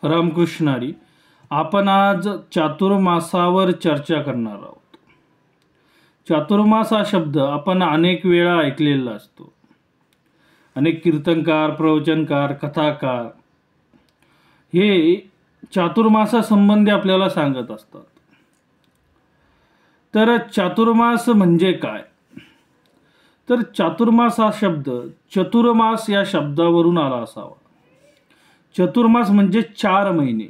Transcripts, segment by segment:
रामकृष्णारी. आपण आज चातुर्मासावर चर्चा करणार आहोत. चातुर्मास हा शब्द आपण अनेक वेळा ऐकलेला असतो. अनेक कीर्तनकार, प्रवचनकार, कथाकार हे चातुर्मासासंबंधी आपल्याला सांगत असतात. तर चातुर्मास म्हणजे काय? तर चातुर्मास हा शब्द चतुर्मास या शब्दावरून आला असावा. चतुर्मास म्हणजे 4 महिने.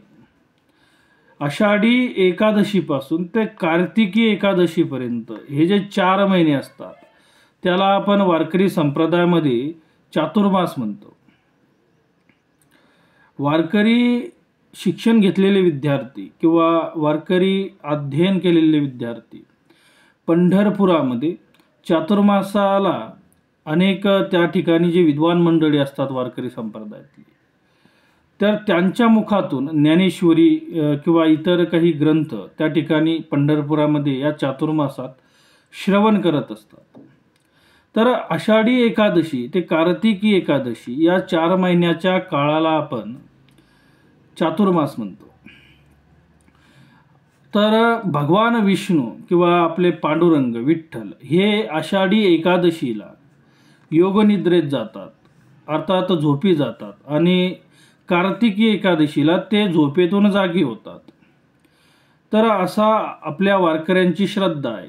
आषाढी एकादशीपासून ते कार्तिकी एकादशीपर्यंत हे जे 4 महिने असतात त्याला आपण वारकरी संप्रदायामध्ये चातुर्मास म्हणतो. वारकरी शिक्षण घेतलेले विद्यार्थी किंवा वारकरी अध्ययन केलेले विद्यार्थी पंढरपुरामध्ये चातुर्मासाला अनेक त्या ठिकाणी जे विद्वान मंडळी असतात वारकरी संप्रदायातली, तर त्यांच्या मुखातून ज्ञानेश्वरी किंवा इतर काही ग्रंथ त्या ठिकाणी पंढरपुरामध्ये या चातुर्मासात श्रवण करत असतात. तर आषाढी एकादशी ते कार्तिकी एकादशी या 4 महिन्याच्या काळाला आपण चातुर्मास म्हणतो. तर भगवान विष्णू किंवा आपले पांडुरंग विठ्ठल हे आषाढी एकादशीला योगनिद्रेत जातात, अर्थात झोपी जातात, आणि कार्तिकी एकादशीला ते झोपेतून जागी होतात. तर असा आपल्या वारकऱ्यांची श्रद्धा आहे,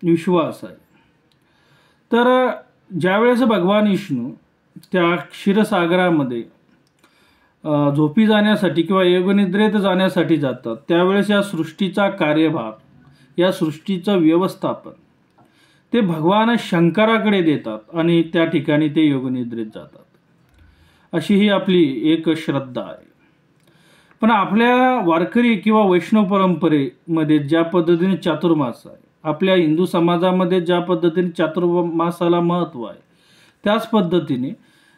विश्वास आहे. तर ज्यावेळेस भगवान विष्णू त्या क्षीरसागरामध्ये झोपी जाण्यासाठी किंवा योगनिद्रेत जाण्यासाठी जातात, त्यावेळेस या सृष्टीचा कार्यभार, या सृष्टीचं व्यवस्थापन ते भगवान शंकराकडे देतात आणि त्या ठिकाणी ते योगनिद्रेत जातात. अशी ही आपली एक श्रद्धा आहे. पण आपल्या वारकरी किंवा वैष्णव परंपरेमध्ये ज्या पद्धतीने चातुर्मास आहे, आपल्या हिंदू समाजामध्ये ज्या पद्धतीने चातुर्मासाला महत्त्व आहे, त्याच पद्धतीने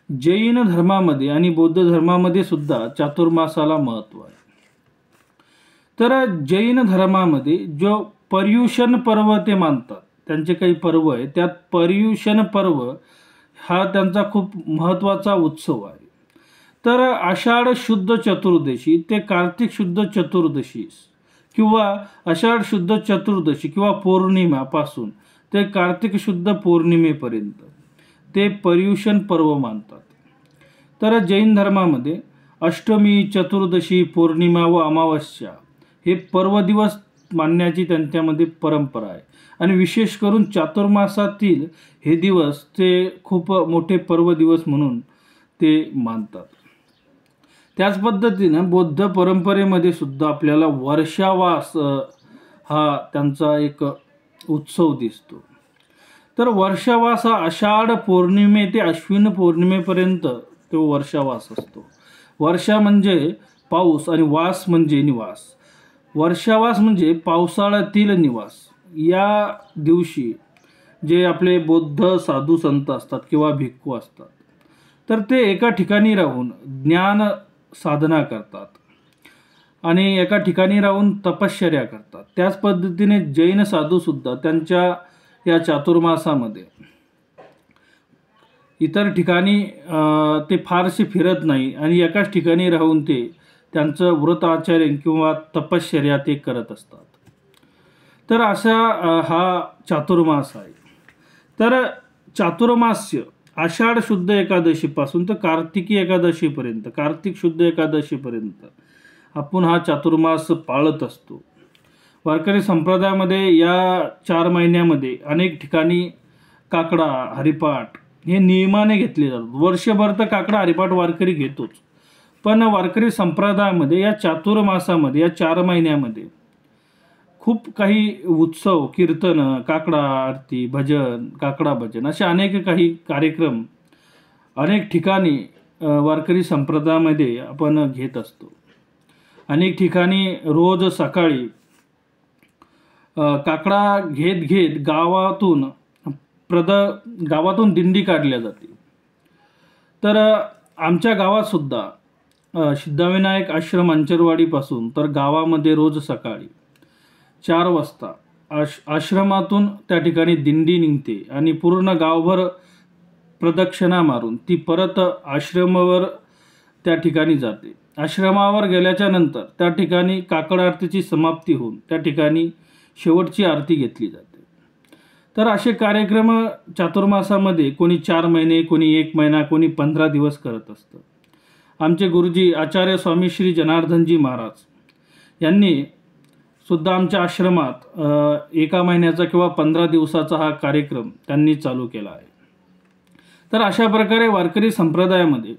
जैन धर्मामध्ये आणि बौद्ध धर्मामध्ये सुद्धा चातुर्मासाला महत्त्व आहे. तर जैन धर्मामध्ये जो पर्युषण पर्व ते मानतात, त्यांचे काही पर्व आहे, त्यात पर्युषण पर्व हा त्यांचा खूप महत्त्वाचा उत्सव आहे. तर आषाढ शुद्ध चतुर्दशी ते कार्तिक शुद्ध चतुर्दशी किंवा आषाढ शुद्ध चतुर्दशी किंवा पौर्णिमापासून ते कार्तिक शुद्ध पौर्णिमेपर्यंत ते पर्युषण पर्व मानतात. तर जैन धर्मामध्ये अष्टमी, चतुर्दशी, पौर्णिमा व अमावस्या हे पर्व दिवस मानण्याची त्यांच्यामध्ये परंपरा आहे. आणि विशेष करून चातुर्मासातील हे दिवस ते खूप मोठे पर्व दिवस म्हणून ते मानतात. त्याच पद्धतीनं बौद्ध परंपरेमध्ये सुद्धा आपल्याला वर्षावास हा त्यांचा एक उत्सव दिसतो. तर वर्षावास हा आषाढ पौर्णिमे ते अश्विन पौर्णिमेपर्यंत तो वर्षावास असतो. वर्षा म्हणजे पाऊस आणि वास म्हणजे निवास. वर्षावास म्हणजे पावसाळ्यातील निवास. या दिवशी जे आपले बौद्ध साधू संत असतात किंवा भिक्खू असतात, तर ते एका ठिकाणी राहून ज्ञान साधना करतात आणि एका ठिकाणी राहून तपश्चर्या करतात. त्याच पद्धतीने जैन साधूसुद्धा त्यांच्या या चातुर्मासामध्ये इतर ठिकाणी ते फारसे फिरत नाही आणि एकाच ठिकाणी राहून ते त्यांचं व्रत आचरण किंवा तपश्चर्या ते करत असतात. तर असा हा चातुर्मास आहे. तर चातुर्मास्य आषाढ शुद्ध एकादशीपासून तर कार्तिकी एकादशीपर्यंत, कार्तिक शुद्ध एकादशीपर्यंत आपण हा चातुर्मास पाळत असतो. वारकरी संप्रदायामध्ये या 4 महिन्यामध्ये अनेक ठिकाणी काकडा, हरिपाठ हे नियमाने घेतले जातात. वर्षभर तर काकडा, हरिपाठ वारकरी घेतोच, पण वारकरी संप्रदायामध्ये या चातुर्मासामध्ये, या 4 महिन्यामध्ये खूप काही उत्सव, कीर्तन, काकडा आरती, भजन, काकडा भजन असे अनेक काही कार्यक्रम अनेक ठिकाणी वारकरी संप्रदायामध्ये आपण घेत असतो. अनेक ठिकाणी रोज सकाळी काकडा घेत घेत गावातून दिंडी काढल्या जाते. तर आमच्या गावातसुद्धा सिद्धाविनायक आश्रम अंचरवाडीपासून तर गावामध्ये रोज सकाळी 4 वाजता आश्रमातून त्या ठिकाणी दिंडी निघते आणि पूर्ण गावभर प्रदक्षिणा मारून ती परत आश्रमावर त्या ठिकाणी जाते आश्रमावर गेल्याच्या नंतर त्या ठिकाणी काकड आरतीची समाप्ती होऊन त्या ठिकाणी शेवटची आरती घेतली जाते. तर असे कार्यक्रम चातुर्मासामध्ये कोणी 4 महिने, कोणी 1 महिना, कोणी 15 दिवस करत असतं. आमचे गुरुजी आचार्य स्वामी श्री जनार्दनजी महाराज यांनी सुद्धा आमच्या आश्रमात 1 महिन्याचा किंवा 15 दिवसाचा हा कार्यक्रम त्यांनी चालू केला आहे. तर अशा प्रकारे वारकरी संप्रदायामध्ये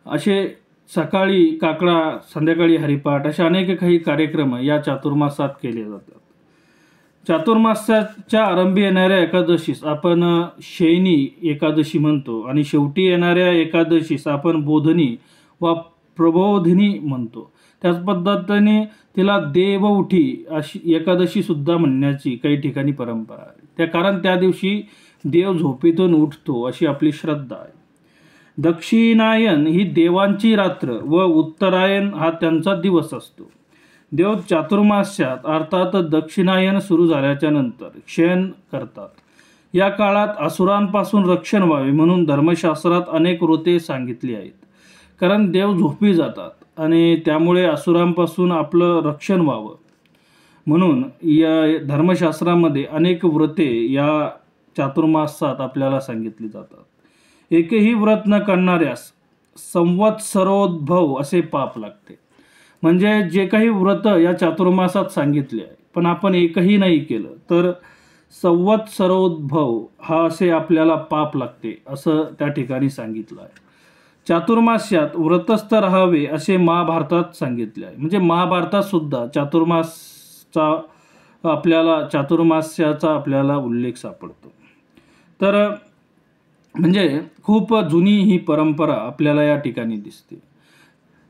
असे सकाळी काकडा, संध्याकाळी हरिपाठ असे अनेक काही कार्यक्रम या चातुर्मासात केले जातात. चातुर्मासाच्या आरंभी येणाऱ्या एकादशीस आपण शयनी एकादशी म्हणतो आणि शेवटी येणाऱ्या एकादशीस आपण बोधनी वा प्रबोधिनी म्हणतो. त्याच पद्धतीने तिला देवउठी अशी एकादशीसुद्धा म्हणण्याची काही ठिकाणी परंपरा आहे. कारण त्या दिवशी देव झोपेतून उठतो अशी आपली श्रद्धा आहे. दक्षिणायन ही देवांची रात्र व उत्तरायण हा त्यांचा दिवस असतो. देव चातुर्मास्यात अर्थात दक्षिणायन सुरू झाल्याच्या नंतर शयन करतात. या काळात असुरांपासून रक्षण व्हावे म्हणून धर्मशास्त्रात अनेक व्रते सांगितली आहेत. कारण देव झोपी जातात आणि त्यामुळे असुरांपासून आपलं रक्षण व्हावं म्हणून या धर्मशास्त्रामध्ये अनेक व्रते या चातुर्मासात आपल्याला सांगितली जातात. एकही व्रत न करणाऱ्यास संवत्सरोद्भव असे पाप लागते. म्हणजे जे काही व्रत या चातुर्मासात सांगितले आहे पण आपण एकही नाही केलं तर संवत्सरोद्भव हा असे आपल्याला पाप लागते असं त्या ठिकाणी सांगितलं आहे. चातुर्मास्यात व्रतस्थ राहावे असे महाभारतात सांगितले आहे. म्हणजे महाभारतात सुद्धा चातुर्मास्याचा आपल्याला उल्लेख सापडतो. तर म्हणजे खूप जुनी ही परंपरा आपल्याला या ठिकाणी दिसते.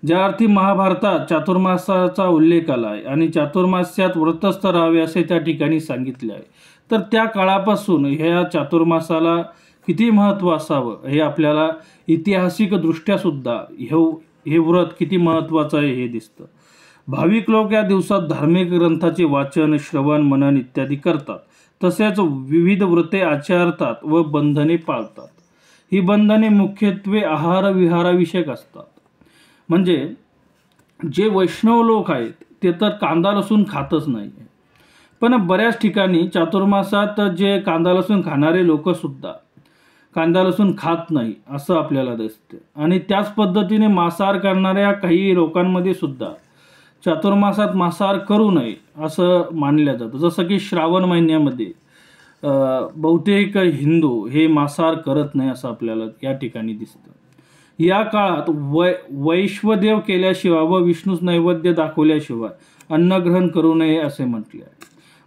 ज्या अर्थी महाभारतात चातुर्मासाचा उल्लेख आला आहे आणि चातुर्मास्यात व्रतस्थ राहावे असे त्या ठिकाणी सांगितले आहे, तर त्या काळापासून ह्या चातुर्मासाला किती महत्त्व असावं हे आपल्याला ऐतिहासिकदृष्ट्या सुद्धा हे व्रत किती महत्त्वाचं आहे हे दिसतं. भाविक लोक या दिवसात धार्मिक ग्रंथाचे वाचन, श्रवण, मनन इत्यादी करतात. तसेच विविध व्रते आचरतात व बंधने पाळतात. ही बंधने मुख्यत्वे आहार विहाराविषयक असतात. म्हणजे जे वैष्णव लोक आहेत ते तर कांदा लसूण खातच नाही, पण बऱ्याच ठिकाणी चातुर्मासात जे कांदा लसूण खाणारे लोकसुद्धा कांदा लसूण खात नाही असं आपल्याला दिसते. आणि त्याच पद्धतीने मांसाहार करणाऱ्या काही लोकांमध्ये सुद्धा चातुर्मासात मांसाहार करू नये असं मानलं जातं. जसं की श्रावण महिन्यामध्ये बहुतेक हिंदू हे मांसाहार करत नाही असं आपल्याला या ठिकाणी दिसतं. या काळात वैश्वदेव केल्याशिवाय व विष्णूस नैवेद्य दाखवल्याशिवाय अन्नग्रहण करू नये असे म्हटले आहे.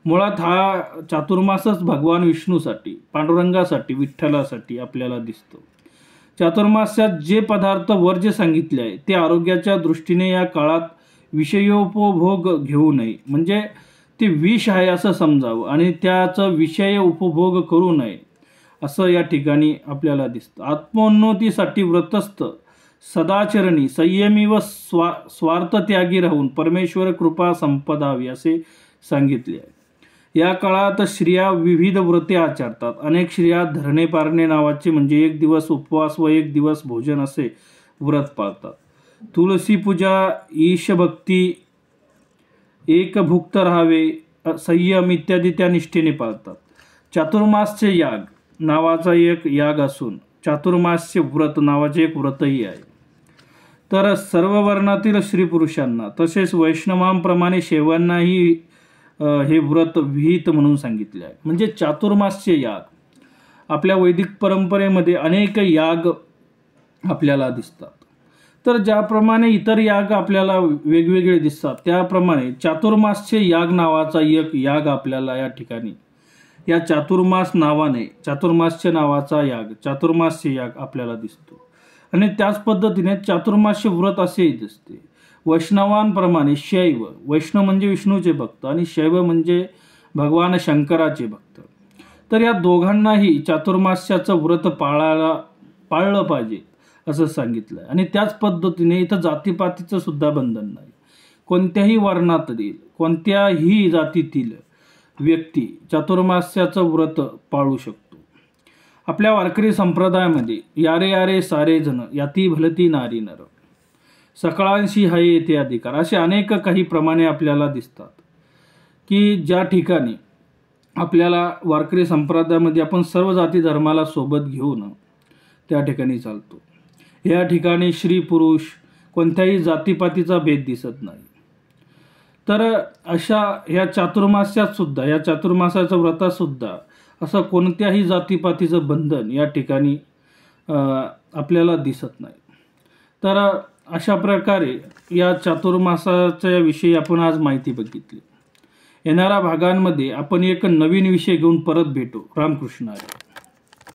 मुळात हा चातुर्मासच भगवान विष्णूसाठी, पांडुरंगासाठी, विठ्ठलासाठी आपल्याला दिसतो. चातुर्मास्यात जे पदार्थ वर्ज्य सांगितले आहे ते आरोग्याच्या दृष्टीने या काळात विषयोपभोग घेऊ नये. म्हणजे ते विष आहे असं समजावं आणि त्याचं विषय उपभोग करू नये असं या ठिकाणी आपल्याला दिसतं. आत्मोन्नतीसाठी व्रतस्थ, सदाचरणी, संयमी व स्वार्थत्यागी राहून परमेश्वर कृपा संपदावी असे सांगितले आहे. या काळात स्त्रिया विविध व्रते आचरतात. अनेक स्त्रिया धरणे पारणे नावाचे म्हणजे 1 दिवस उपवास व 1 दिवस भोजन असे व्रत पाळतात. तुळशी पूजा, ईशभक्ती, एकभुक्त राहावे, संयम इत्यादी त्या निष्ठेने पाळतात. चातुर्मास्य याग नावाचा एक याग असून चातुर्मास्य व्रत नावाचे एक व्रतही आहे. तर सर्व वर्णातील स्त्री पुरुषांना तसेच वैष्णवांप्रमाणे शैवांनाही हे व्रत विहित म्हणून सांगितले आहे. म्हणजे चातुर्मास्य याग आपल्या वैदिक परंपरेमध्ये अनेक याग आपल्याला दिसतात. तर ज्याप्रमाणे इतर याग आपल्याला वेगवेगळे दिसतात त्याप्रमाणे चातुर्मास्य याग नावाचा एक याग आपल्याला या ठिकाणी या चातुर्मास नावाने चातुर्मास्य नावाचा याग चातुर्मास्य याग आपल्याला दिसतो. आणि त्याच पद्धतीने चातुर्मास्य व्रत असेही दिसते. वैष्णवांप्रमाणे शैव, वैष्णव म्हणजे विष्णूचे भक्त आणि शैव म्हणजे भगवान शंकराचे भक्त. तर या दोघांनाही चातुर्मास्याचं व्रत पाळलं पाहिजे असं सांगितलं आहे. आणि त्याच पद्धतीने इथं जातीपातीचं सुद्धा बंधन नाही. कोणत्याही वर्णातील, कोणत्याही जातीतील व्यक्ती चातुर्मास्याचं व्रत पाळू शकतो. आपल्या वारकरी संप्रदायामध्ये यारे यारे सारे जन याती भलती नारी नर, सकळांशी हाय येथे अधिकार, असे अनेक काही प्रमाणे आपल्याला दिसतात की ज्या ठिकाणी आपल्याला वारकरी संप्रदायामध्ये आपण सर्व जाती धर्माला सोबत घेऊन त्या ठिकाणी चालतो. या ठिकाणी स्त्री पुरुष कोणत्याही जातीपातीचा भेद दिसत नाही. तर अशा ह्या चातुर्मास्यात सुद्धा, या चातुर्मासाच्या व्रतात सुद्धा असं कोणत्याही जातीपातीचं बंधन या ठिकाणी आपल्याला दिसत नाही. तर अशा प्रकारे या चातुर्मासाच्या विषयी आपण आज माहिती बघितली. येणाऱ्या भागांमध्ये आपण एक नवीन विषय घेऊन परत भेटू. रामकृष्ण हरी.